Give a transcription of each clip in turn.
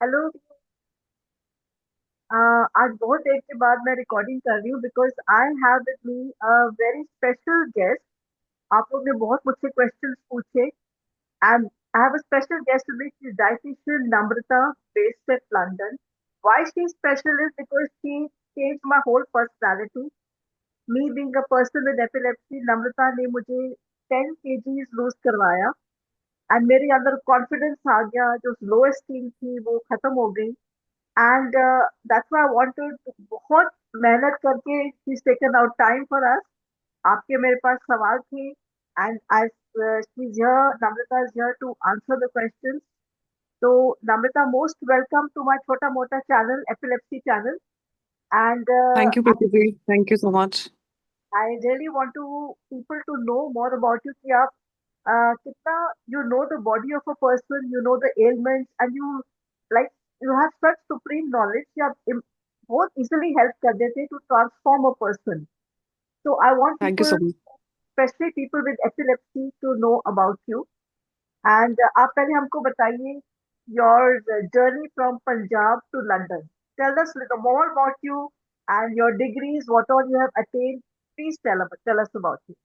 Hello. आज बहुत देर के बाद मैं रिकॉर्डिंग कर रही हूँ because I have with me a very special guest. आप लोग ने बहुत मुझसे क्वेश्चंस पूछे and I have a special guest today, she is dietitian Namrata, based eight London. Why she is special is because she changed my whole personality. Me being a person with epilepsy, नम्रता ने मुझे 10 kgs loose करवाया and मेरे अंदर confidence आ गया. जो लो esteem थी वो खत्म हो गई. And that's why I wanted, बहुत मेहनत करके she is taken out time for us. आपके मेरे पास सवाल थे and I she is here, Namrata is here to answer the questions. तो Namrata, most welcome to my छोटा मोटा channel, epilepsy channel. And thank you Preeti ji, thank you so much. I really want to people to know more about you कि आप कितना you know the body of a person, you know the ailments, and like you have such supreme knowledge कि आप बहुत easily help कर देते to transform a person. So I want thank you people, so much. especially people with epilepsy, to know about you. And आप पहले हमको बताइए your journey from Punjab to London. Tell us little more about you and your degrees, what all you have attained. Please tell us about you.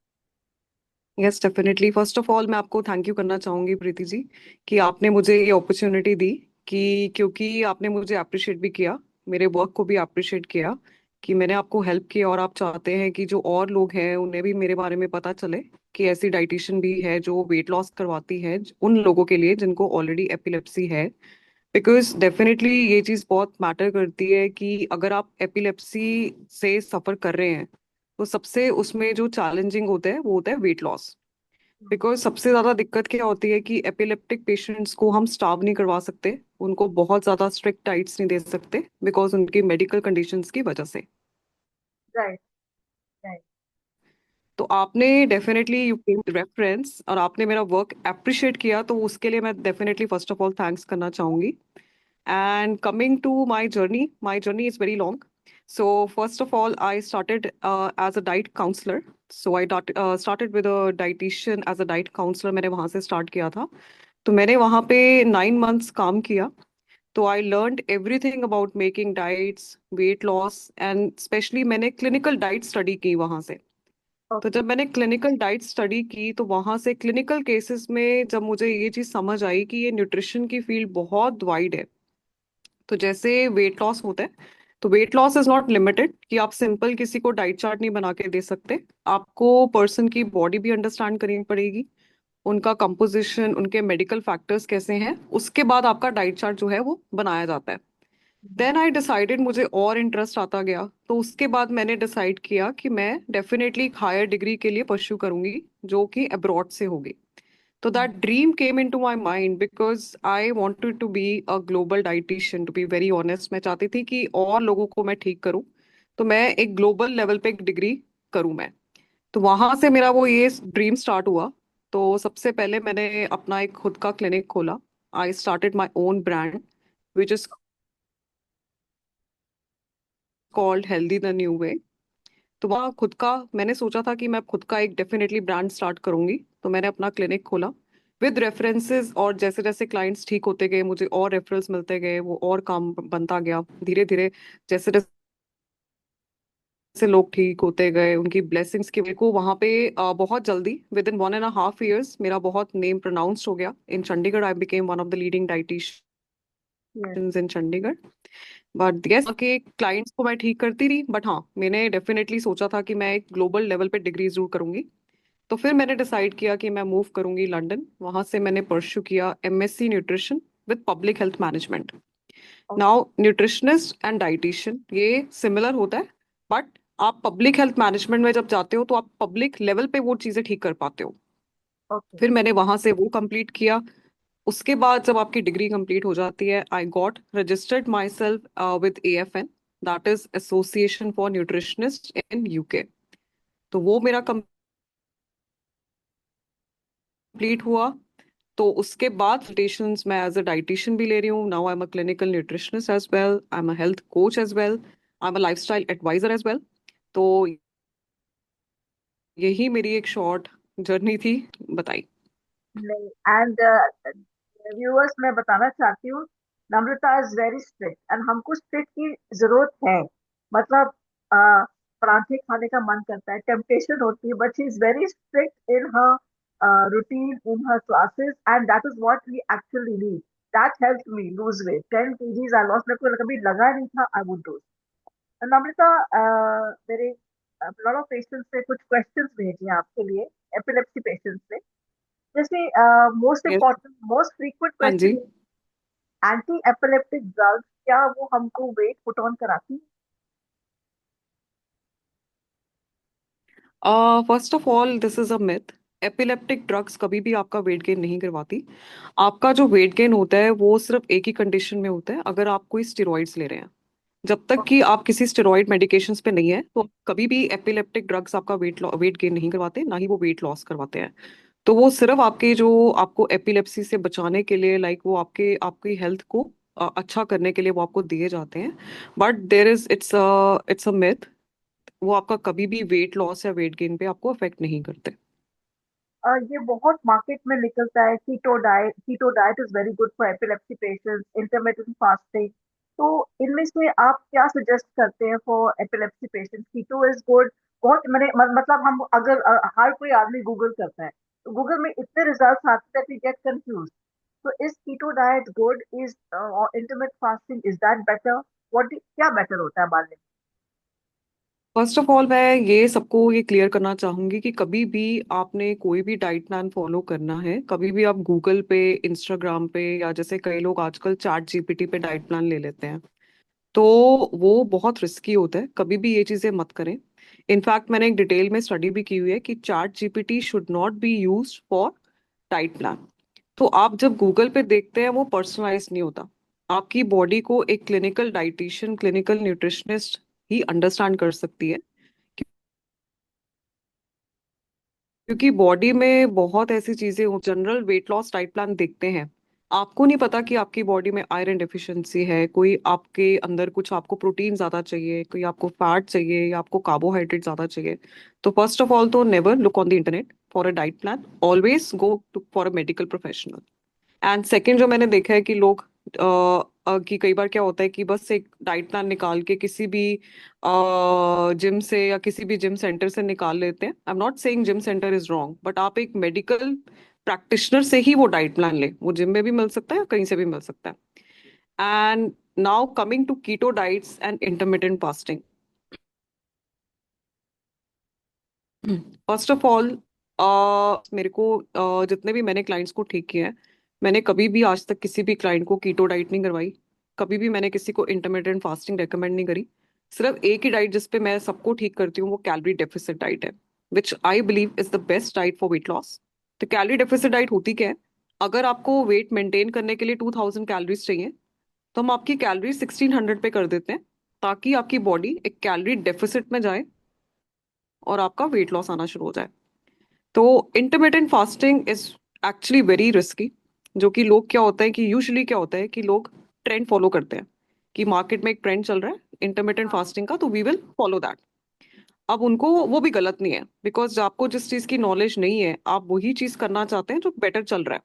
Yes definitely, first of all मैं आपको thank you करना चाहूंगी प्रीति जी कि आपने मुझे ये opportunity दी, कि क्योंकि आपने मुझे अप्रिशिएट भी किया, मेरे वर्क को भी अप्रिशिएट किया, कि मैंने आपको हेल्प की और आप चाहते हैं कि जो और लोग हैं उन्हें भी मेरे बारे में पता चले कि ऐसी डाइटिशियन भी है जो वेट लॉस करवाती है उन लोगों के लिए जिनको ऑलरेडी एपिलेप्सी है। बिकॉज डेफिनेटली ये चीज़ बहुत मैटर करती है कि अगर आप एपिलेप्सी से सफ़र कर रहे हैं तो सबसे उसमें जो चैलेंजिंग होता है वो होता है वेट लॉस। बिकॉज सबसे ज़्यादा दिक्कत क्या होती है कि एपिलेप्टिक पेशेंट्स को हम स्टार्व नहीं करवा सकते, उनको बहुत ज़्यादा स्ट्रिक्ट डाइट्स नहीं दे सकते बिकॉज उनकी मेडिकल कंडीशंस की वजह से। Right, right. तो आपने डेफिनेटली यू केम रेफरेंस और आपने मेरा वर्क अप्रिशिएट किया, तो उसके लिए मैं definitely first of all thanks करना चाहूंगी। And coming to my journey is very long. So first of all, I started as a diet counselor. So started with a dietitian as a diet counselor. मैंने वहाँ से start किया था. तो मैंने वहाँ पे 9 months काम किया. तो I learned everything about making diets, weight loss, and especially मैंने clinical diet study की वहाँ से. तो Okay. जब मैंने क्लिनिकल डाइट स्टडी की तो वहाँ से क्लिनिकल केसेस में जब मुझे ये चीज़ समझ आई कि ये न्यूट्रिशन की फील्ड बहुत वाइड है। तो जैसे वेट लॉस होता है, तो weight loss is not limited कि आप सिंपल किसी को डाइट चार्ट नहीं बना के दे सकते। आपको पर्सन की बॉडी भी अंडरस्टैंड करनी पड़ेगी, उनका कंपोजिशन, उनके मेडिकल फैक्टर्स कैसे हैं, उसके बाद आपका डाइट चार्ट जो है वो बनाया जाता है। देन आई डिसाइडेड, मुझे और इंटरेस्ट आता गया, तो उसके बाद मैंने डिसाइड किया कि मैं डेफिनेटली एक हायर डिग्री के लिए परस्यू करूंगी जो कि अब्रॉड से होगी। तो that dream came into my mind because I wanted to be a global dietitian, to be very honest. मैं चाहती थी कि और लोगों को मैं ठीक करूं, तो मैं एक ग्लोबल लेवल पे एक डिग्री करूं मैं। तो वहां से मेरा वो ये ड्रीम स्टार्ट हुआ। तो सबसे पहले मैंने अपना एक खुद का क्लिनिक खोला। I started my own brand which is called healthy the new way. तो वहाँ खुद का मैंने सोचा था कि मैं खुद का एक डेफिनेटली ब्रांड स्टार्ट करूंगी, तो मैंने अपना क्लिनिक खोला विद रेफरेंसेस। और जैसे जैसे क्लाइंट्स ठीक होते गए मुझे और रेफरल्स मिलते गए, वो और काम बनता गया धीरे धीरे। जैसे जैसे लोग ठीक होते गए उनकी ब्लेसिंग्स की वजह को वहाँ पे बहुत जल्दी विद इन 1.5 years मेरा बहुत नेम प्रोनाउंस्ड हो गया in Chandigarh. I became one of the leading dieticians Yes. In Chandigarh. But yes के क्लाइंट्स को मैं ठीक करती रही, बट हाँ मैंने डेफिनेटली सोचा था कि मैं एक ग्लोबल लेवल पे डिग्री जरूर करूंगी। तो फिर मैंने डिसाइड किया कि मैं मूव करूंगी लंदन। वहां से मैंने परस्यू किया MSc nutrition with public health management. Okay. Now nutritionist and dietitian ये सिमिलर होता है, बट आप पब्लिक हेल्थ मैनेजमेंट में जब जाते हो तो आप पब्लिक लेवल पे वो चीजें ठीक कर पाते हो। Okay. फिर मैंने वहां से वो कंप्लीट किया। उसके बाद जब आपकी डिग्री कंप्लीट हो जाती है, I got registered my self with AFN, that is association for nutritionist in UK. तो वो मेरा कंप्लीट हुआ। तो उसके बाद कंसल्टेशंस मैं एज अ डाइटिशियन भी ले रही हूँ। Now I am a clinical nutritionist as well, I am a health coach as well, I am a lifestyle advisor as well. तो यही मेरी एक शॉर्ट जर्नी थी, बताई। नहीं, एंड व्यूअर्स, मैं बताना चाहती हूँ नम्रता इज वेरी स्ट्रिक्ट एंड हमको स्ट्रिक्ट की जरूरत है। मतलब पराठे खाने का मन करता है, टेम्पटेशन होती है, but she is very strict in her routine, in her classes, and that is what we actually need. That help me lose weight, 10 kgs I lost. मेरे को कभी लगा नहीं था आई वुड लूज। नम्रता, मेरे लॉट ऑफ पेशेंट्स ने कुछ questions भेजे हैं आपके लिए, एपिलेप्सी पेशेंट्स ने। जैसे most yes. Important, most frequent हाँ जी। क्वेश्चन, एंटी एपिलेप्टिक ड्रग्स क्या वो हमको वेट पुट ऑन कराती हैं? First of all this is a myth. Epileptic drugs कभी भी आपका वेट गेन नहीं करवाती। आपका जो वेट गेन होता है वो सिर्फ एक ही कंडीशन में होता है, अगर आप कोई स्टेरॉइड्स ले रहे हैं। जब तक कि आप किसी स्टेरॉइड मेडिकेशंस पे नहीं है तो कभी भी एपिलेप्टिक ड्रग्स आपका वेट गेन नहीं करवाते, ना ही वो वेट लॉस करवाते हैं। तो वो सिर्फ आपके जो आपको एपिलेप्सी से बचाने के लिए, लाइक वो आपके आपकी हेल्थ को अच्छा करने के लिए वो आपको दिए जाते हैं। But there is it's a myth. वो आपका कभी भी वेट लॉस या वेट गेन पे आपको अफेक्ट नहीं करते। ये बहुत मार्केट में निकलता है, keto diet is very good for epilepsy patients, intermittent fasting. तो इनमें से आप क्या सजेस्ट करते हैं for epilepsy patients? Keto is good. बहुत मैंने मतलब हम अगर हर कोई आदमी गूगल करता है तो गूगल में इतने रिजल्ट्स आते हैं कि get confuse. So is keto diet good? Is or intermittent fasting, is that better? क्या बेटर होता है हमारे लिए? फर्स्ट ऑफ ऑल मैं ये सबको ये क्लियर करना चाहूंगी कि कभी भी आपने कोई भी डाइट प्लान फॉलो करना है, कभी भी आप गूगल पे, इंस्टाग्राम पे, या जैसे कई लोग आजकल चैट जीपीटी पे डाइट प्लान ले लेते हैं, तो वो बहुत रिस्की होता है। कभी भी ये चीजें मत करें। इनफैक्ट मैंने एक डिटेल में स्टडी भी की हुई है कि chat GPT should not be used for diet plan. तो आप जब गूगल पे देखते हैं वो पर्सनलाइज नहीं होता। आपकी बॉडी को एक क्लिनिकल डाइटिशियन, क्लिनिकल न्यूट्रिशनिस्ट ही अंडरस्टैंड कर सकती है। क्योंकि बॉडी में बहुत ऐसी चीजें हो, general wait loss diet plan देखते हैं, आपको नहीं पता कि आपकी बॉडी में आयरन डिफिशिएंसी है, कोई आपके अंदर कुछ, आपको प्रोटीन ज्यादा चाहिए, कोई आपको फैट चाहिए, या आपको कार्बोहाइड्रेट ज्यादा चाहिए। तो फर्स्ट ऑफ ऑल तो never look on the internet for a diet plan, always go to for a medical professional. And second, जो मैंने देखा है कि लोग कि कई बार क्या होता है कि बस एक डाइट प्लान निकाल के किसी भी जिम से या किसी भी जिम सेंटर से निकाल लेते हैं। I am not saying gym centre is wrong, but आप एक मेडिकल प्रैक्टिशनर से ही वो डाइट प्लान लें। वो जिम में भी मिल सकता है, कहीं से भी मिल सकता है। And now coming to keto diets and intermittent fasting. First of all, मेरे को जितने भी मैंने क्लाइंट्स को ठीक किया है, मैंने कभी भी आज तक किसी भी क्लाइंट को कीटो डाइट नहीं करवाई। कभी भी मैंने किसी को इंटरमिटेंट फास्टिंग रेकमेंड नहीं करी। सिर्फ एक ही डाइट जिस पे मैं सबको ठीक करती हूँ वो कैलोरी डेफिसिट डाइट है, which I believe is the best diet for weight loss. तो कैलोरी डेफिसिट डाइट होती क्या है? अगर आपको वेट मेंटेन करने के लिए 2000 कैलोरीज चाहिए, तो हम आपकी कैलोरी 1600 पे कर देते हैं, ताकि आपकी बॉडी एक कैलोरी डेफिसिट में जाए और आपका वेट लॉस आना शुरू हो जाए। तो intermittent fasting is actually very risky. जो कि लोग, क्या होता है कि यूजुअली क्या होता है कि लोग ट्रेंड फॉलो करते हैं, कि मार्केट में एक ट्रेंड चल रहा है इंटरमिटेंट फास्टिंग का, तो वी विल फॉलो दैट। अब उनको वो भी गलत नहीं है, बिकॉज आपको जिस चीज की नॉलेज नहीं है आप वही चीज करना चाहते हैं जो बेटर चल रहा है।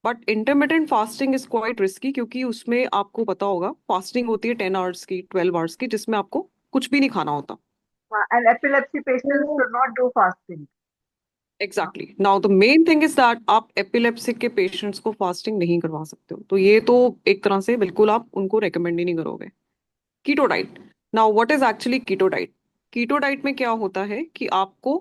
But intermittent fasting is quite risky, क्योंकि उसमें आपको पता होगा फास्टिंग होती है 10 आवर्स की, 12 आवर्स की, जिसमें आपको कुछ भी नहीं खाना होता। And epilepsy patients should not do fasting. Exactly, now the main thing is that आप एपिलेप्सिक के पेशेंट्स को फास्टिंग नहीं करवा सकते हो, तो ये तो एक तरह से बिल्कुल आप उनको रेकमेंड ही नहीं करोगे। Keto diet. Now what is actually keto diet? Keto diet में क्या होता है कि आपको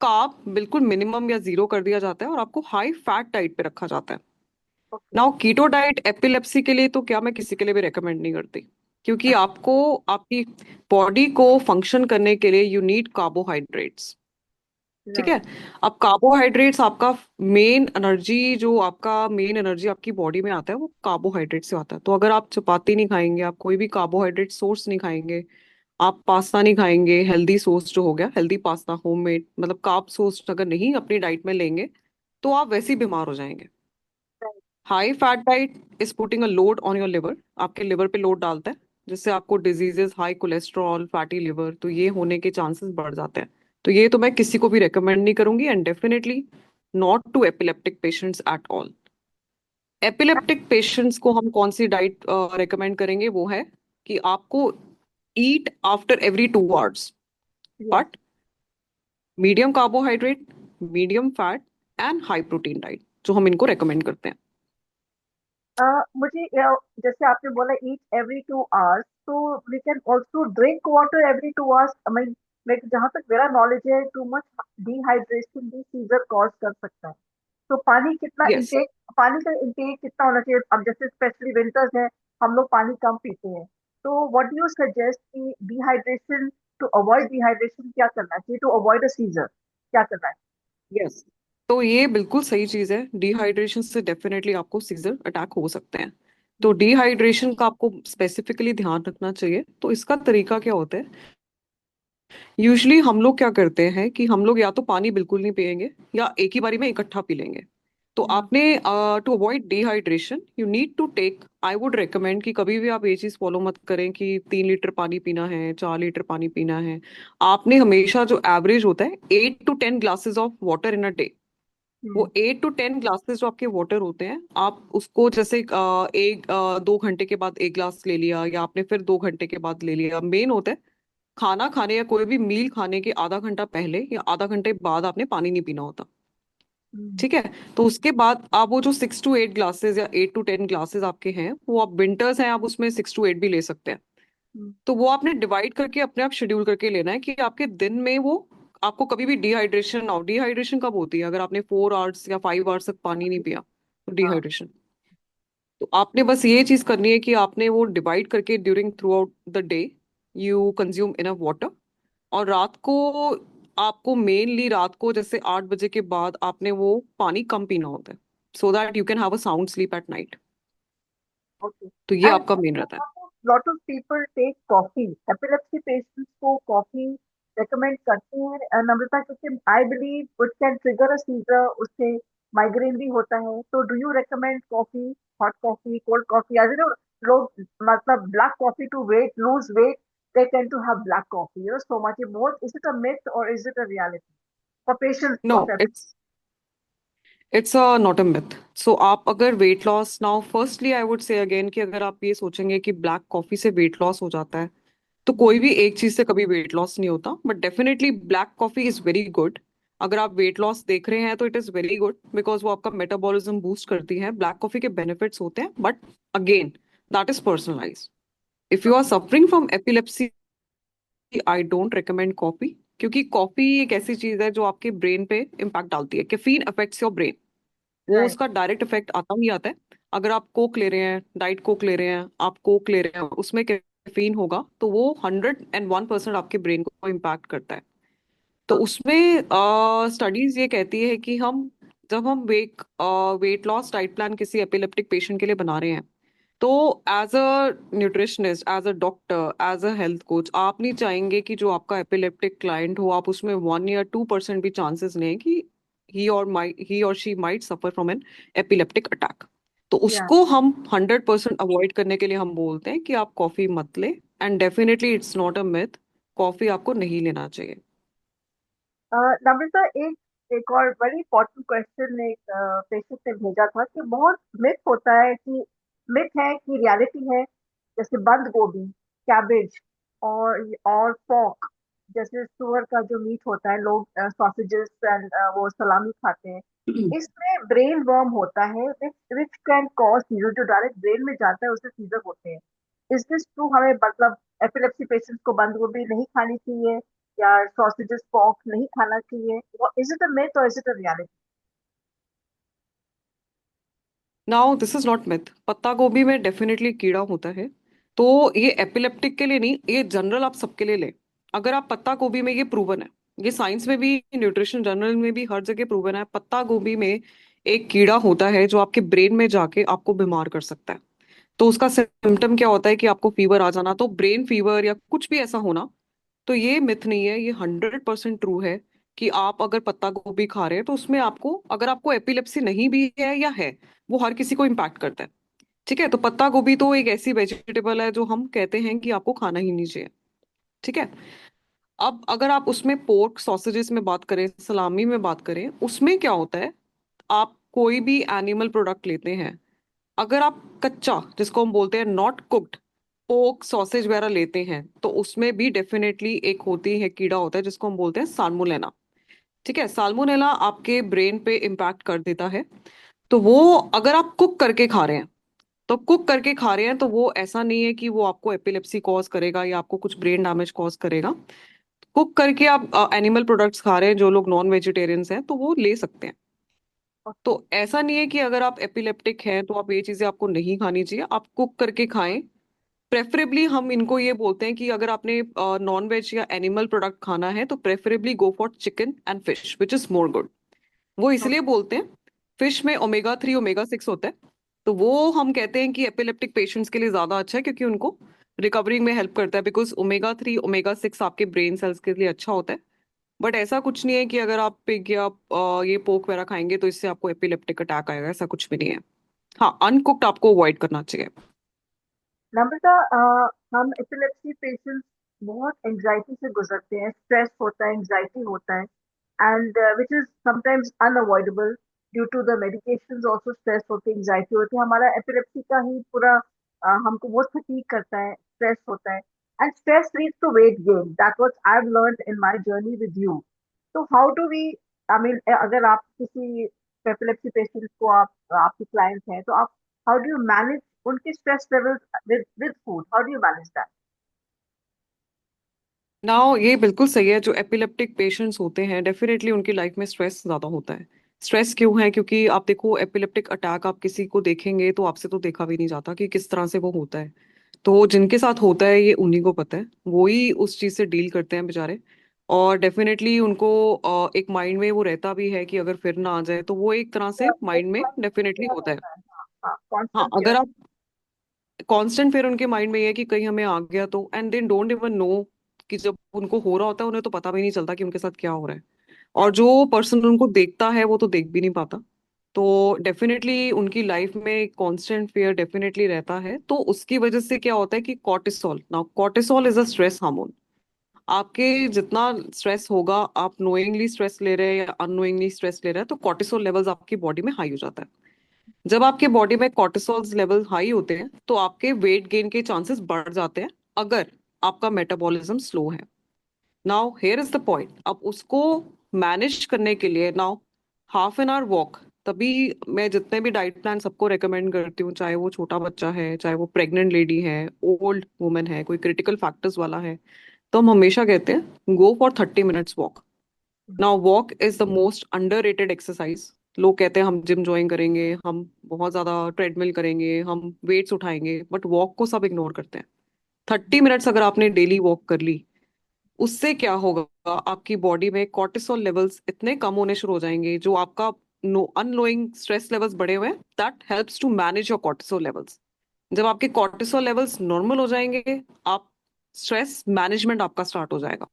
कार्ब बिल्कुल मिनिमम या जीरो कर दिया जाता है और आपको हाई फैट डाइट पे रखा जाता है। Okay. Now keto diet epilepsy के लिए तो क्या मैं किसी के लिए भी रेकमेंड नहीं करती, क्योंकि आपको आपकी बॉडी को फंक्शन करने के लिए यू नीड कार्बोहाइड्रेट्स। ठीक Right. है। अब कार्बोहाइड्रेट्स आपका मेन एनर्जी, जो आपका मेन एनर्जी आपकी बॉडी में आता है वो कार्बोहाइड्रेट से आता है। तो अगर आप चपाती नहीं खाएंगे, आप कोई भी कार्बोहाइड्रेट सोर्स नहीं खाएंगे, आप पास्ता नहीं खाएंगे, हेल्दी सोर्स जो हो गया हेल्दी पास्ता होममेड, मतलब कार्ब सोर्स अगर नहीं अपनी डाइट में लेंगे, तो आप वैसे ही बीमार हो जाएंगे। Right. High fat diet is putting a load on your liver, आपके लिवर पे लोड डालता है, जिससे आपको diseases, high cholesterol, fatty liver, तो ये होने के चांसेस बढ़ जाते हैं। तो ये तो मैं किसी को भी रेकमेंड नहीं करूंगी, and definitely not to epileptic patients at all. Epileptic patients को हम कौन सी डाइट रेकमेंड करेंगे, वो है कि आपको eat after every 2 hours, yes. But medium carbohydrate, medium fat and high protein diet, जो हम इनको रेकमेंड करते हैं। मुझे जैसे आपने बोला ईट एवरी 2 आवर्स, तो we can also drink water every 2 hours. मैं जहाँ तक मेरा नॉलेज है, टू मच डिहाइड्रेशन भी सीजर कॉज कर सकता है। तो यस। पानी का इंटेक कितना होना चाहिए? अब जैसे स्पेशली विंटर्स है, हम लोग पानी कम पीते हैं। तो व्हाट डू यू सजेस्ट कि डिहाइड्रेशन, टू अवॉइड डिहाइड्रेशन क्या करना चाहिए, टू अवॉइड अ सीजर क्या करना है? यस। तो ये बिल्कुल सही चीज है, डिहाइड्रेशन से डेफिनेटली आपको सीजर अटैक हो सकते हैं। तो हम्म, डिहाइड्रेशन का आपको स्पेसिफिकली ध्यान रखना चाहिए। तो इसका तरीका क्या होता है, यूजली हम लोग क्या करते हैं कि हम लोग या तो पानी बिल्कुल नहीं पियेंगे या एक ही बारी में इकट्ठा पी लेंगे। तो हम्म, आपने to avoid dehydration you need to take, I would recommend कि कभी भी आप ये चीज फॉलो मत करें कि 3 लीटर पानी पीना है, 4 लीटर पानी पीना है। आपने हमेशा जो एवरेज होता है 8 to 10 glasses of water in a day, hmm, वो 8 to 10 ग्लासेस जो आपके वाटर होते हैं, आप उसको जैसे 2 घंटे के बाद एक ग्लास ले लिया, या आपने फिर 2 घंटे के बाद ले लिया। मेन होता है खाना खाने या कोई भी मील खाने के आधा घंटा पहले या आधा घंटे बाद आपने पानी नहीं पीना होता। हम्म, ठीक है। तो उसके बाद आप वो जो 6 to 8 ग्लासेस या 8 to 10 ग्लासेस आपके हैं, वो आप विंटर्स हैं आप उसमें 6 to 8 भी ले सकते हैं। हम्म, तो वो आपने डिवाइड करके अपने आप शेड्यूल करके लेना है कि आपके दिन में वो आपको कभी भी डिहाइड्रेशन ना हो। डिहाइड्रेशन कब होती है, अगर आपने 4 आवर्स या 5 आवर्स तक पानी नहीं पिया, तो हाँ। डिहाइड्रेशन। तो आपने बस ये चीज करनी है कि आपने वो डिवाइड करके during through out the day you consume enough water. और रात को आपको मेनली रात को जैसे 8 बजे के बाद आपने वो पानी कम पीना होता है, so that you can have a sound sleep at night. Okay. तो ये And आपका मेन रहता है। lot of people take coffee. Epilepsy patients को coffee recommend करते हैं, नम्रता, क्योंकि I believe it can trigger a seizure, उससे migraine भी होता है। तो do you recommend coffee, hot coffee, cold coffee? As you know, लोग मतलब black coffee to lose weight, they tend to have black coffee, so much. Both, is it a myth or is it a reality for patients no, of epilepsy? It's a not a myth. So आप अगर weight loss, now firstly I would say again कि अगर आप ये सोचेंगे कि black coffee से weight loss हो जाता है, तो कोई भी एक चीज से कभी वेट लॉस नहीं होता। But definitely black coffee is very good. अगर आप वेट लॉस देख रहे हैं तो it is very good, because वो आपका मेटाबॉलिज्म बूस्ट करती है। ब्लैक कॉफी के बेनिफिट्स होते हैं, but again that is personalise. If you are suffering from epilepsy, I don't recommend coffee, क्योंकि कॉफी एक ऐसी चीज है जो आपके ब्रेन पे इम्पैक्ट डालती है। कैफीन अफेक्ट्स योर ब्रेन, वो Right. उसका डायरेक्ट इफेक्ट आता ही आता है। अगर आप कोक ले रहे हैं, डाइट कोक ले रहे हैं, आप कोक ले रहे हैं, उसमें कैफीन होगा, तो वो 101% आपके ब्रेन को इम्पैक्ट करता है। तो Okay. उसमें स्टडीज ये कहती है कि हम जब हम वेट लॉस डाइट प्लान किसी एपिलेप्टिक पेशेंट के लिए बना रहे हैं, तो as a nutritionist, as a doctor, as a health coach, आप नहीं चाहेंगे कि जो आपका एपिलेप्टिक क्लाइंट हो, आप उसमें 1 या 2% भी चांसेस लें कि ही और she might suffer from an epileptic attack. तो Yeah. उसको हम 100% अवॉइड करने के लिए हम बोलते हैं कि आप कॉफी मत लें। And definitely it's not a myth, coffee आपको नहीं लेना चाहिए। नम्रता, एक एक और बड़ी इंपॉर्टेंट क्वेश्चन एक पेशेंट ने भेजा था कि बहुत मिथ होता है कि मिथ है कि रियलिटी है। जैसे बंद गोभी, कैबेज और पोर्क, जैसे सुअर का जो मीट होता है, लोग सॉसेजेस एंड वो सलामी खाते हैं, इसमें ब्रेन वर्म होता है विच विच कैन कॉज सीजर। जो डायरेक्ट ब्रेन में जाता है उससे सीजर होते हैं। Is this true? हमें मतलब एपिलेप्सी पेशेंट्स को बंद गोभी नहीं खानी चाहिए, या सॉसेजेस पॉर्क नहीं खाना चाहिए? इज इट अ मिथ और is it a reality? Now this is not myth, पत्ता गोभी में डेफिनेटली कीड़ा होता है। तो ये एपिलेप्टिक के लिए नहीं, ये जनरल आप सबके लिए लें। अगर आप पत्ता गोभी में, ये प्रूवन है, ये साइंस में भी, न्यूट्रिशन जर्नल में भी, हर जगह प्रूवन है, पत्ता गोभी में एक कीड़ा होता है जो आपके ब्रेन में जाके आपको बीमार कर सकता है। तो उसका सिम्टम क्या होता है कि आपको फीवर आ जाना, तो ब्रेन फीवर या कुछ भी ऐसा होना। तो ये मिथ नहीं है, ये 100% ट्रू है कि आप अगर पत्ता गोभी खा रहे हैं तो उसमें आपको, अगर आपको एपिलेप्सी नहीं भी है या है, वो हर किसी को इम्पैक्ट करता है। ठीक है। तो पत्ता गोभी तो एक ऐसी वेजिटेबल है जो हम कहते हैं कि आपको खाना ही नहीं चाहिए। ठीक है। अब अगर आप उसमें पोर्क सॉसेजेस में बात करें, सलामी में बात करें, उसमें क्या होता है, आप कोई भी एनिमल प्रोडक्ट लेते हैं, अगर आप कच्चा, जिसको हम बोलते हैं नॉट कुक्ड, पोक सॉसेज वगैरह लेते हैं, तो उसमें भी डेफिनेटली एक होती है, कीड़ा होता है जिसको हम बोलते हैं साल्मोनेला। ठीक है, साल्मोनेला आपके ब्रेन पे इम्पैक्ट कर देता है। तो वो, अगर आप कुक करके खा रहे हैं, तो कुक करके खा रहे हैं तो वो ऐसा नहीं है कि वो आपको एपिलेप्सी कॉज करेगा या आपको कुछ ब्रेन डैमेज कॉज करेगा। कुक करके आप एनिमल प्रोडक्ट्स खा रहे हैं, जो लोग नॉन वेजिटेरियंस हैं तो वो ले सकते हैं। तो ऐसा नहीं है कि अगर आप एपिलेप्टिक हैं तो आप ये चीजें आपको नहीं खानी चाहिए, आप कुक करके खाएं। प्रेफरेबली हम इनको ये बोलते हैं कि अगर आपने नॉन वेज या एनिमल प्रोडक्ट खाना है तो preferably go for chicken and fish which is more good. वो इसलिए बोलते हैं, फिश में ओमेगा 3 ओमेगा 6 होता है। तो वो हम कहते हैं कि एपिलेप्टिक पेशेंट्स के लिए ज्यादा अच्छा है, क्योंकि उनको रिकवरी में हेल्प करता है, बिकॉज ओमेगा 3 ओमेगा 6 आपके ब्रेन सेल्स के लिए अच्छा होता है। बट ऐसा कुछ नहीं है कि अगर आप पिग या ये पोक वगैरह खाएंगे तो इससे आपको एपिलेप्टिक अटैक आएगा, ऐसा कुछ भी नहीं है। हाँ, अनकुक्ड आपको अवॉइड करना चाहिए। नम्रता, हम एपिलेप्सी पेशेंट्स बहुत एंजाइटी से गुजरते हैं, स्ट्रेस होता है, एंजाइटी होता है, and which is sometimes unavoidable due to the medications. Also stress होती है, एंजाइटी होती है, हमारा एपिलेप्सी का ही पूरा हमको बहुत फटीग करता है, स्ट्रेस होता है, and stress leads to weight gain. That what I have learned in my journey with you. तो how do we, I mean, अगर आप किसी एपिलेप्सी पेशेंट को, आप आपके क्लाइंट्स हैं, तो आप हाउ डू यू मैनेज उनके stress levels with food? How do you manage that? Now ये बिल्कुल सही है, जो एपिलेप्टिक पेशेंट्स होते हैं डेफिनेटली उनकी लाइफ में स्ट्रेस ज्यादा होता है। स्ट्रेस क्यों है? क्योंकि आप देखो, एपिलेप्टिक अटैक आप किसी को देखेंगे तो आपसे तो देखा भी नहीं जाता कि किस तरह से वो होता है। तो जिनके साथ होता है ये उन्हीं को पता है, वो ही उस चीज से डील करते हैं बेचारे। और डेफिनेटली उनको एक माइंड में वो रहता भी है कि अगर फिर ना आ जाए, तो वो एक तरह से एक माइंड में कांस्टेंट डेफिनेटली फेयर होता है। होता है, हाँ हाँ, हाँ, कांस्टेंट फेयर। अगर आप कांस्टेंट फिर उनके माइंड में ये है कि कहीं हमें आ गया तो, and they don't even know कि जब उनको हो रहा होता है उन्हें तो पता भी नहीं चलता कि उनके साथ क्या हो रहा है। और राइट। जो पर्सन उनको देखता है वो तो देख भी नहीं पाता। तो डेफिनेटली उनकी लाइफ में कांस्टेंट फियर डेफिनेटली रहता है। तो उसकी वजह से क्या होता है कि cortisol, now cortisol is a stress hormone. आपके जितना स्ट्रेस होगा, आप नोइंगली स्ट्रेस ले रहे हैं या अननोइंगली स्ट्रेस ले रहे हैं, तो कॉर्टिसोल लेवल्स आपकी बॉडी में हाई हो जाता है। जब आपके बॉडी में कॉर्टिसोल लेवल हाई होते हैं तो आपके वेट गेन के चांसेस बढ़ जाते हैं, अगर आपका मेटाबॉलिज्म स्लो है। Now here is the point, अब उसको मैनेज करने के लिए, now half an hour walk. तभी मैं जितने भी डाइट प्लान सबको रेकमेंड करती हूँ, चाहे वो छोटा बच्चा है, चाहे वो प्रेग्नेंट लेडी है, ओल्ड वुमेन है, कोई क्रिटिकल फैक्टर्स वाला है, तो हम हमेशा कहते हैं go for 30 minutes walk. Now walk is the most underrated exercise. लोग कहते हैं हम जिम ज्वाइन करेंगे, हम बहुत ज्यादा ट्रेडमिल करेंगे, हम वेट्स उठाएंगे, बट वॉक को सब इग्नोर करते हैं। 30 मिनट्स अगर आपने डेली वॉक कर ली, उससे क्या होगा, आपकी बॉडी में कॉर्टिसोल लेवल्स इतने कम होने शुरू हो जाएंगे, जो आपका नो अननोइंग स्ट्रेस लेवल्स बढ़े हुए हैं, that helps to manage your cortisol levels. जब आपके कॉर्टिसोल लेवल्स नॉर्मल हो जाएंगे, आप स्ट्रेस मैनेजमेंट आपका स्टार्ट हो जाएगा।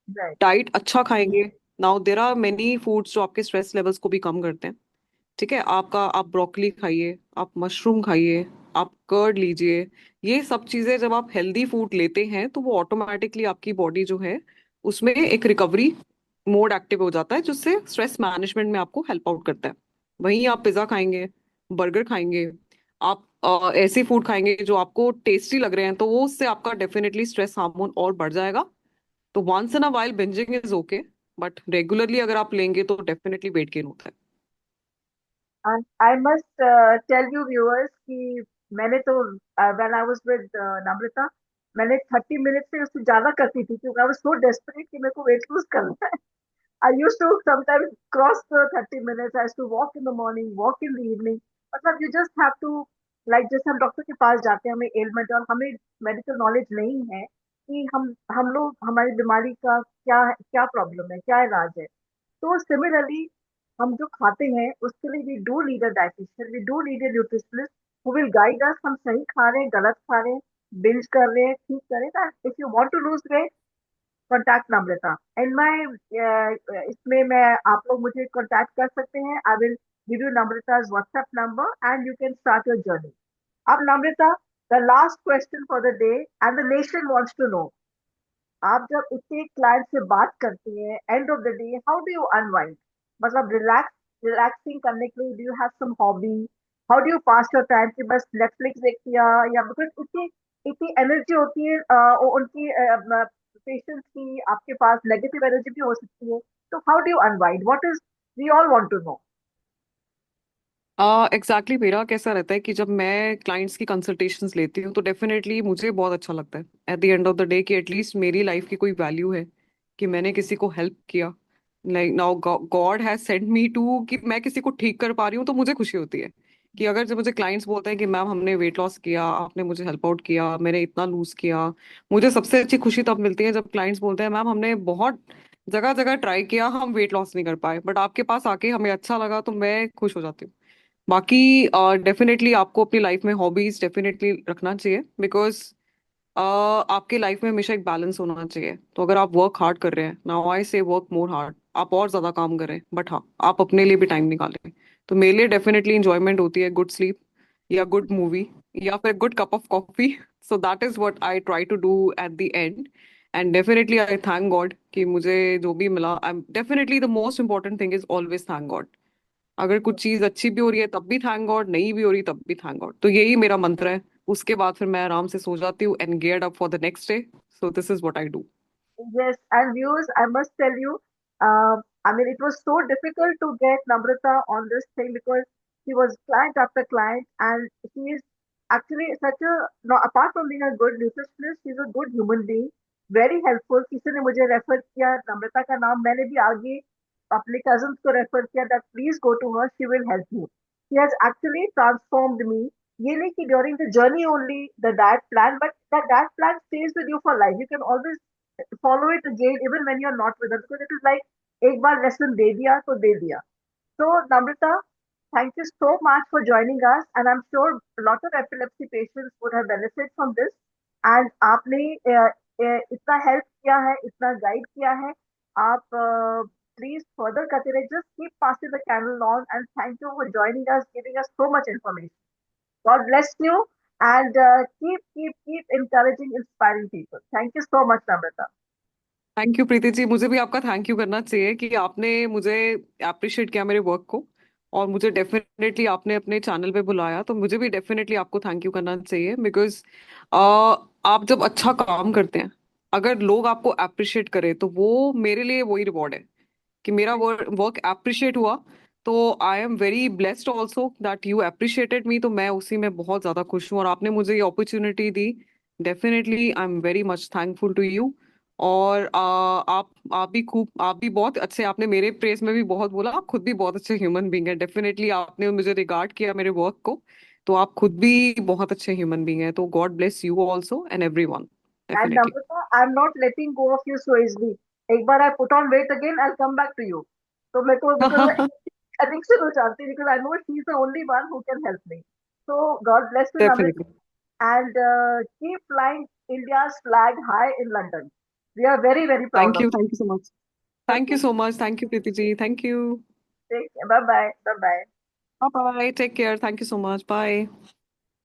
राइट। डाइट अच्छा खाएंगे। Now there are many foods जो आपके स्ट्रेस लेवल्स को भी कम करते हैं। ठीक है, आप ब्रोकली खाइए, आप मशरूम खाइए, आप कर्ड लीजिए। ये सब चीजें जब आप हेल्दी फूड लेते हैं तो वो ऑटोमेटिकली आपकी बॉडी जो है उसमें एक रिकवरी मोड एक्टिव हो जाता है, जिससे स्ट्रेस मैनेजमेंट में आपको हेल्प आउट करता है। वहीं आप पिज्जा खाएंगे, बर्गर खाएंगे, आप ऐसे फूड खाएंगे जो आपको टेस्टी लग रहे हैं, तो वो उससे आपका डेफिनेटली स्ट्रेस हार्मोन और बढ़ जाएगा। तो once in a while bingeing is okay, but regularly अगर आप लेंगे तो डेफिनेटली वेट गेन होता है। And I must tell you viewers कि मैंने तो when I was with Namrata, मैंने 30 मिनट से उससे ज्यादा करती थी, क्योंकि I was so desperate कि मेरे को वेट लूज करना है। I used to sometimes cross the 30 minutes. I used to walk in the morning, walk in the evening. मतलब you just have to, like, जैसे हम डॉक्टर के पास जाते हैं, हमें एलिमेंट और हमें मेडिकल नॉलेज नहीं है कि हम लोग हमारी बीमारी का क्या प्रॉब्लम है, क्या इलाज है। तो सिमिलरली हम जो खाते हैं उसके लिए we do need a dietitian, we do need a nutritionist who will guide us, हम सही खा रहे हैं, गलत खा रहे हैं, बिंज कर रहे हैं, ठीक कर रहे हैं। If you want to lose weight, contact Namrata and my, इसमें मैं, आप लोग मुझे कॉन्टैक्ट कर सकते हैं। I will give you Namrata's WhatsApp number and you can start your journey. अब Namrata, the last question for the day and the nation wants to know, आप जब इतने क्लाइंट से बात करती हैं, end of the day how do you unwind? मतलब relaxing करने के लिए do you have some hobby, how do you pass your time कि बस नेटफ्लिक्स देख लिया, या बिकॉज इतनी इतनी एनर्जी होती है उनकी पेशेंट्स की, आपके पास नेगेटिव एनर्जी भी हो सकती है, तो how do you unwind, what is, we all want to know. Exactly मेरा कैसा रहता है कि जब मैं क्लाइंट्स की कंसल्टेशंस लेती हूँ तो डेफिनेटली मुझे बहुत अच्छा लगता है eight the and of the day कि एटलीस्ट मेरी लाइफ की कोई वैल्यू है, कि मैंने किसी को हेल्प किया। Like now God has sent me to कि मैं किसी को ठीक कर पा रही हूँ, तो मुझे खुशी होती है। कि अगर जब मुझे क्लाइंट्स बोलते हैं कि मैम हमने वेट लॉस किया, आपने मुझे हेल्प आउट किया, मैंने इतना लूज किया, मुझे सबसे अच्छी खुशी तब मिलती है जब क्लाइंट्स बोलते हैं मैम हमने बहुत जगह जगह ट्राई किया, हम वेट लॉस नहीं कर पाए, बट आपके पास आके हमें अच्छा लगा, तो मैं खुश हो जाती हूँ। बाकी डेफिनेटली आपको अपनी लाइफ में हॉबीज डेफिनेटली रखना चाहिए, बिकॉज आपके लाइफ में हमेशा एक बैलेंस होना चाहिए। तो अगर आप वर्क हार्ड कर रहे हैं, नाउ आई से वर्क मोर हार्ड, आप और ज्यादा काम करें, बट हाँ आप अपने लिए भी टाइम निकालें। तो मेरे लिए डेफिनेटली इंजॉयमेंट होती है गुड स्लीप, या गुड मूवी, या फिर good cup of coffee. So that is what I try to do at the end. And definitely I thank God कि मुझे जो भी मिला, I am definitely the most important thing is always thank God. अगर कुछ चीज अच्छी भी हो रही है तब भी थैंक गॉड, नहीं भी हो रही तब भी थैंक गॉड, तो यही मेरा मंत्र है। उसके बाद फिर मैं आराम से सो जाती हूँ and geared up for the next day. So this is what I do. Yes, and viewers, I must tell you, I mean, it was so difficult to get Namrata on this thing because she was client after client, and she is actually such a, no, apart from being a good nutritionist, she's a good human being, very helpful. किसी ने मुझे refer किया नम्रता का नाम, मैंने भी आगे अपने cousins को रेफर किया that please go to her, she will help you. She has actually transformed me. ये नहीं कि during the journey only the diet plan, but the diet plan stays with you for life. You can always follow it again even when you're not with us, because it is like एक बार lesson दे दिया तो दे दिया. So Namrata, thank you so much for joining us, and I'm sure a lot of epilepsy patients would have benefited from this. And आपने इतना help किया है, इतना guide किया है, आप please further करते रहिए, just keep passing the candle on, and thank you for joining us, giving us so much information. God bless you, and keep encouraging, inspiring people. Thank you so much, Namrata. Thank you Preeti ji, मुझे भी आपका thank you करना चाहिए कि आपने मुझे appreciate किया मेरे वर्क को, और मुझे डेफिनेटली आपने अपने चैनल पे बुलाया, तो मुझे भी डेफिनेटली आपको थैंक यू करना चाहिए। बिकॉज आप जब अच्छा काम करते हैं, अगर लोग आपको अप्रिशिएट करें, तो वो मेरे लिए वही रिवॉर्ड है कि मेरा वर्क अप्रिशिएट हुआ। तो आई am very blessed also that you appreciated मी, तो मैं उसी में बहुत ज्यादा खुश हूँ, और आपने मुझे ये अपॉर्चुनिटी दी। Definitely I am very much thankful to you. और आप भी बहुत अच्छे, आपने मेरे प्रेस में भी बहुत बोला, आप खुद भी बहुत अच्छे ह्यूमन बीइंग है। डेफिनेटली आपने मुझे रिगार्ड किया मेरे वर्क को, तो आप खुद भी बहुत अच्छे ह्यूमन बीइंग है। तो God bless you also and everyone. And definitely. Namrata, I'm not letting go of you so easily. एक बार I put on weight again, I'll come back to you. So मेरे को because addiction हो जाती है, because I know she's the only one who can help me. So God bless you, Namrata, definitely. and keep flying India's flag high in London. We are very very proud of thank you so much. you. Thank you Okay, so much, thank you Preeti ji, thank you. take care. Bye bye. Bye bye. Bye bye, take care, thank you so much, bye.